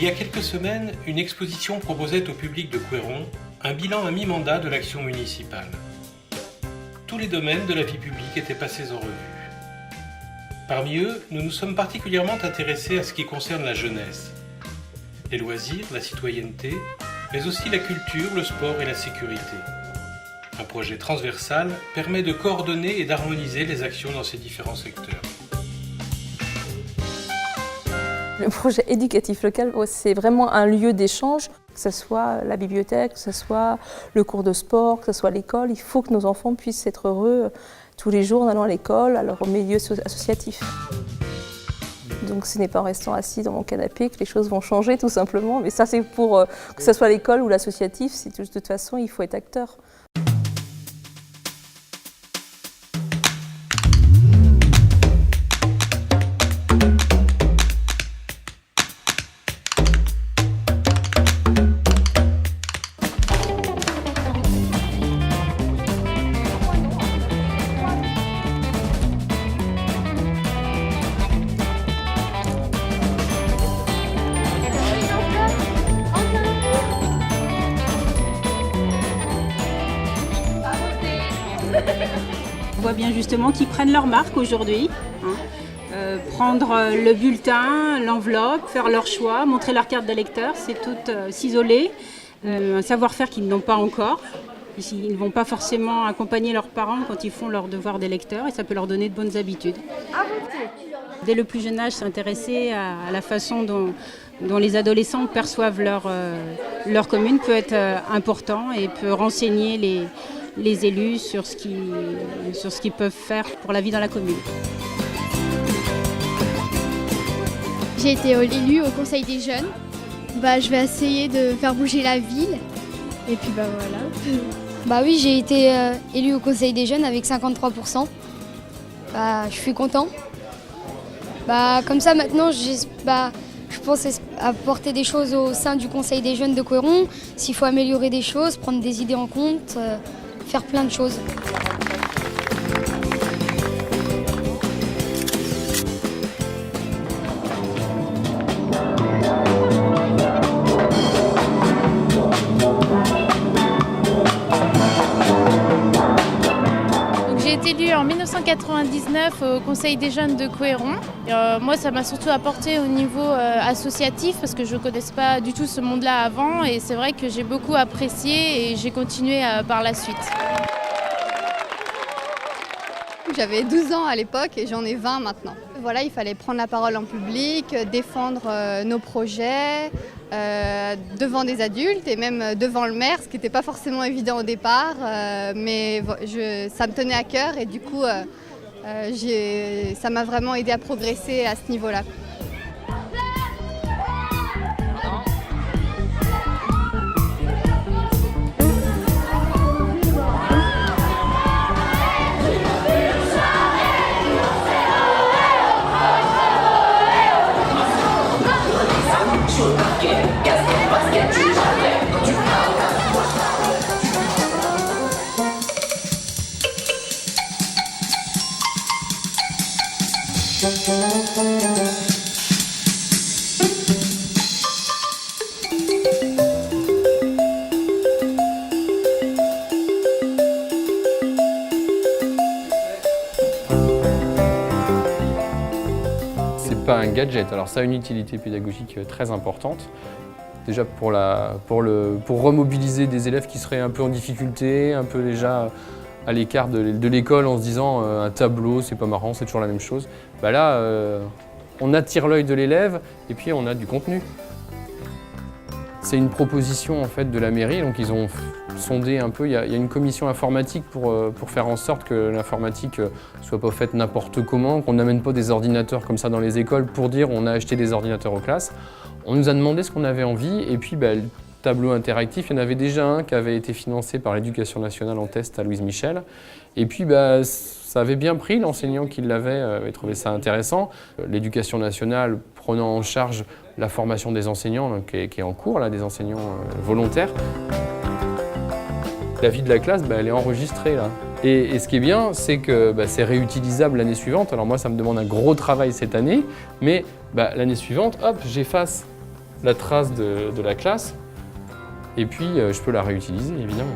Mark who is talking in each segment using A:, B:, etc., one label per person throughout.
A: Il y a quelques semaines, une exposition proposait au public de Couëron un bilan à mi-mandat de l'action municipale. Tous les domaines de la vie publique étaient passés en revue. Parmi eux, nous nous sommes particulièrement intéressés à ce qui concerne la jeunesse. Les loisirs, la citoyenneté, mais aussi la culture, le sport et la sécurité. Un projet transversal permet de coordonner et d'harmoniser les actions dans ces différents secteurs.
B: Le projet éducatif local, c'est vraiment un lieu d'échange, que ce soit la bibliothèque, que ce soit le cours de sport, que ce soit l'école. Il faut que nos enfants puissent être heureux tous les jours en allant à l'école, alors au milieu associatif. Donc ce n'est pas en restant assis dans mon canapé que les choses vont changer tout simplement. Mais ça c'est pour que ce soit l'école ou l'associatif, de toute façon il faut être acteur.
C: On voit bien justement qu'ils prennent leur marque aujourd'hui. Prendre le bulletin, l'enveloppe, faire leur choix, montrer leur carte d'électeur, c'est tout s'isoler. Un savoir-faire qu'ils n'ont pas encore. Ils ne vont pas forcément accompagner leurs parents quand ils font leur devoir d'électeur et ça peut leur donner de bonnes habitudes. Dès le plus jeune âge, s'intéresser à la façon dont les adolescents perçoivent leur commune peut être important et peut renseigner les élus sur ce qu'ils peuvent faire pour la vie dans la commune.
D: J'ai été élue au Conseil des jeunes. Je vais essayer de faire bouger la ville. Et puis voilà.
E: Oui, j'ai été élue au Conseil des jeunes avec 53%. Je suis content. Comme ça maintenant, je pense apporter des choses au sein du Conseil des jeunes de Couëron. S'il faut améliorer des choses, prendre des idées en compte, faire plein de choses.
F: J'ai été élue en 1999 au Conseil des jeunes de Couëron. Moi, ça m'a surtout apporté au niveau associatif parce que je ne connaissais pas du tout ce monde-là avant et c'est vrai que j'ai beaucoup apprécié et j'ai continué par la suite.
G: J'avais 12 ans à l'époque et j'en ai 20 maintenant. Voilà, il fallait prendre la parole en public, défendre nos projets devant des adultes et même devant le maire, ce qui n'était pas forcément évident au départ, mais ça me tenait à cœur et du coup, ça m'a vraiment aidé à progresser à ce niveau-là.
H: C'est pas un gadget, alors ça a une utilité pédagogique très importante. Déjà pour remobiliser des élèves qui seraient un peu en difficulté, un peu déjà à l'écart de l'école en se disant un tableau c'est pas marrant, c'est toujours la même chose. Là, on attire l'œil de l'élève et puis on a du contenu. C'est une proposition en fait de la mairie, donc ils ont sondé un peu, il y a une commission informatique pour faire en sorte que l'informatique soit pas faite n'importe comment, qu'on n'amène pas des ordinateurs comme ça dans les écoles pour dire on a acheté des ordinateurs aux classes. On nous a demandé ce qu'on avait envie et puis le tableau interactif, il y en avait déjà un qui avait été financé par l'Éducation nationale en test à Louise Michel. Et puis ça avait bien pris, l'enseignant qui l'avait avait trouvé ça intéressant. L'Éducation nationale prenant en charge la formation des enseignants, donc, qui est en cours, là, des enseignants volontaires. La vie de la classe, elle est enregistrée là. Et ce qui est bien, c'est que c'est réutilisable l'année suivante. Alors moi, ça me demande un gros travail cette année, mais l'année suivante, hop, j'efface la trace de la classe, et puis je peux la réutiliser, évidemment.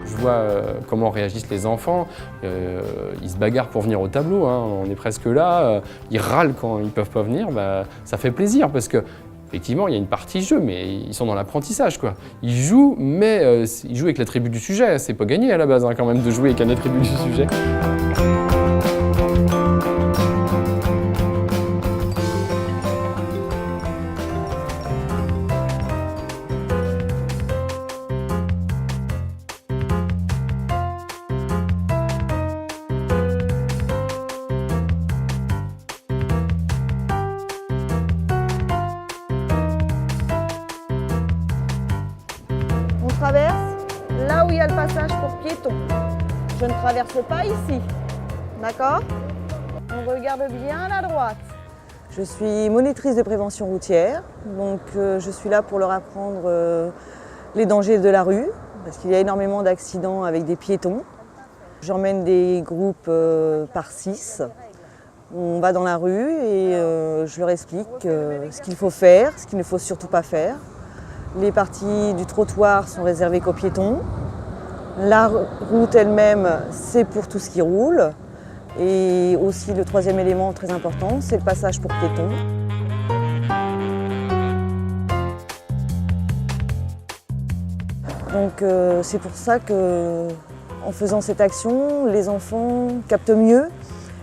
H: Je vois comment réagissent les enfants, ils se bagarrent pour venir au tableau, hein. On est presque là, ils râlent quand ils ne peuvent pas venir, ça fait plaisir parce que effectivement, il y a une partie jeu, mais ils sont dans l'apprentissage, quoi. Ils jouent, mais ils jouent avec l'attribut du sujet. C'est pas gagné à la base, hein, quand même, de jouer avec un attribut du sujet.
I: On traverse là où il y a le passage pour piétons. Je ne traverse pas ici, d'accord? On regarde bien à la droite. Je suis monitrice de prévention routière, donc je suis là pour leur apprendre les dangers de la rue, parce qu'il y a énormément d'accidents avec des piétons. J'emmène des groupes par 6. On va dans la rue et je leur explique ce qu'il faut faire, ce qu'il ne faut surtout pas faire. Les parties du trottoir sont réservées qu'aux piétons. La route elle-même, c'est pour tout ce qui roule. Et aussi le troisième élément très important, c'est le passage pour piétons. Donc c'est pour ça qu'en faisant cette action, les enfants captent mieux.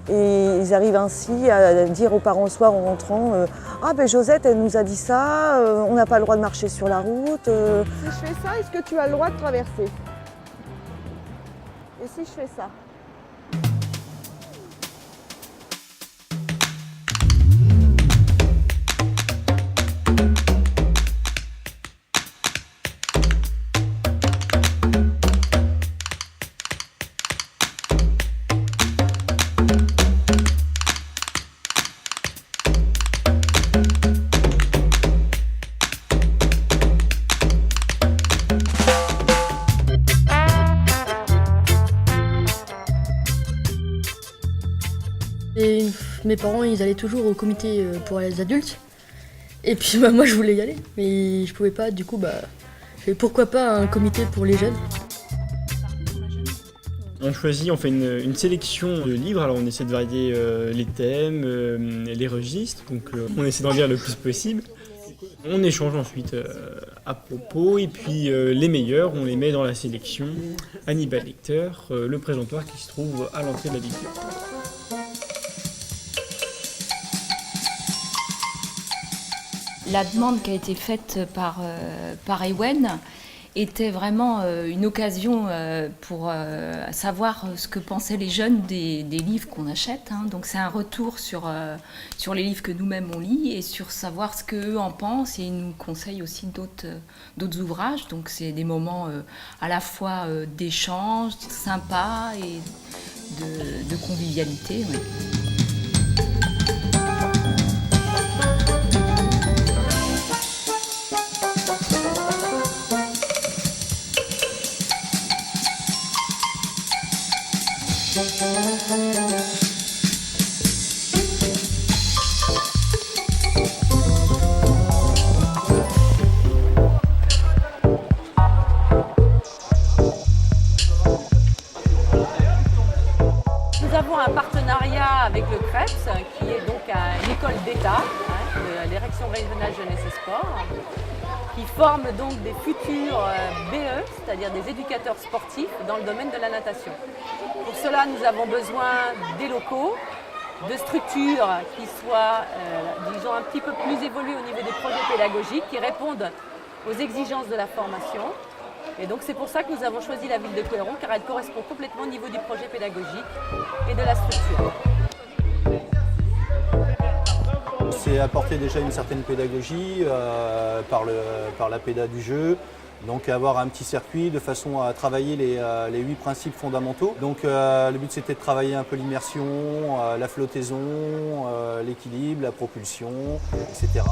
I: Et ils arrivent ainsi à dire aux parents le soir en rentrant ah ben Josette elle nous a dit ça, on n'a pas le droit de marcher sur la route. Si je fais ça, est-ce que tu as le droit de traverser? Et si je fais ça?
J: Et mes parents, ils allaient toujours au comité pour les adultes. Et puis moi, je voulais y aller, mais je pouvais pas. Du coup, j'ai fait pourquoi pas un comité pour les jeunes.
K: On choisit, on fait une sélection de livres. Alors on essaie de varier les thèmes, les registres. Donc on essaie d'en lire le plus possible. On échange ensuite à propos et puis les meilleurs, on les met dans la sélection Hannibal Lecter, le présentoir qui se trouve à l'entrée de la bibliothèque.
L: La demande qui a été faite par Ewen était vraiment une occasion pour savoir ce que pensaient les jeunes des livres qu'on achète. Hein. Donc c'est un retour sur les livres que nous-mêmes on lit et sur savoir ce qu'eux en pensent, et ils nous conseillent aussi d'autres ouvrages. Donc c'est des moments à la fois d'échange, sympas et de convivialité. Oui.
M: Nous avons un partenariat avec le CREPS, qui est donc une école d'État, de la Direction régionale jeunesse et sport, qui forme donc des futurs BE, c'est-à-dire des éducateurs sportifs dans le domaine de la natation. Pour cela, nous avons besoin des locaux, de structures qui soient, disons, un petit peu plus évoluées au niveau des projets pédagogiques, qui répondent aux exigences de la formation. Et donc c'est pour ça que nous avons choisi la ville de Couëron, car elle correspond complètement au niveau du projet pédagogique et de la structure.
N: C'est apporter déjà une certaine pédagogie par la péda du jeu, donc avoir un petit circuit de façon à travailler les 8 principes fondamentaux. Donc le but c'était de travailler un peu l'immersion, la flottaison, l'équilibre, la propulsion, etc.